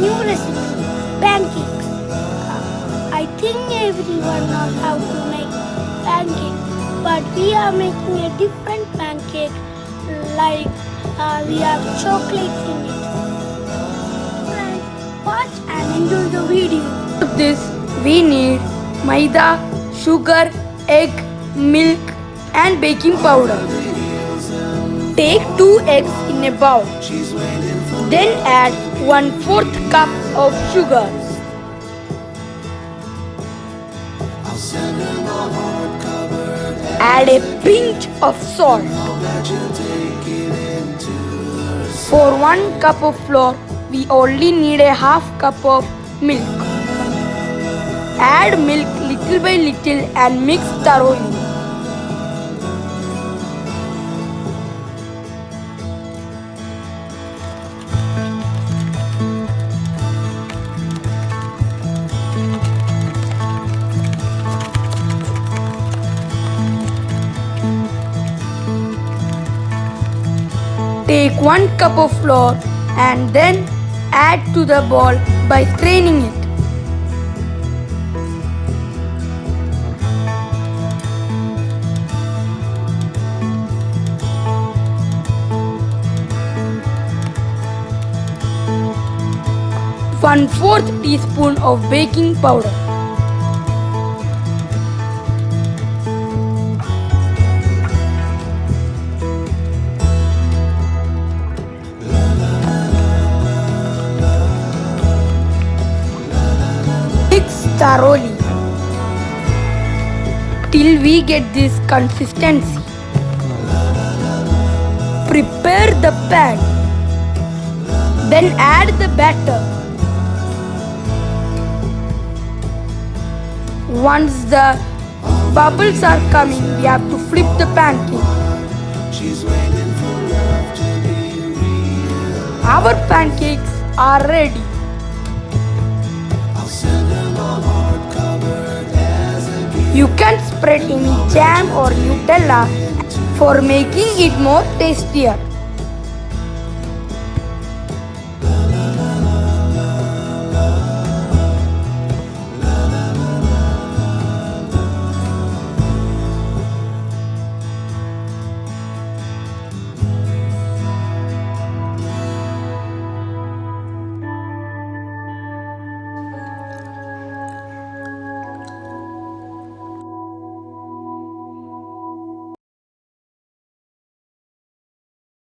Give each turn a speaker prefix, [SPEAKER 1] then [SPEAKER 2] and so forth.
[SPEAKER 1] new recipe, pancakes. I think everyone knows how to make pancakes, but we are making a different pancake like we have chocolate in it. Friends, watch and enjoy the video.
[SPEAKER 2] For this, we need maida, sugar, egg, milk, and baking powder. Take 2 eggs in a bowl. Then add 1/4 cup of sugar. Add a pinch of salt. For 1 cup of flour, we only need a half cup of milk. Add milk little by little and mix thoroughly. Take 1 cup of flour and then add to the bowl by straining it. One-fourth teaspoon of baking powder. Mix thoroughly till we get this consistency. Prepare the pan. Then add the batter. Once the bubbles are coming, we have to flip the pancake. Our pancakes are ready. You can spread any jam or Nutella for making it more tastier.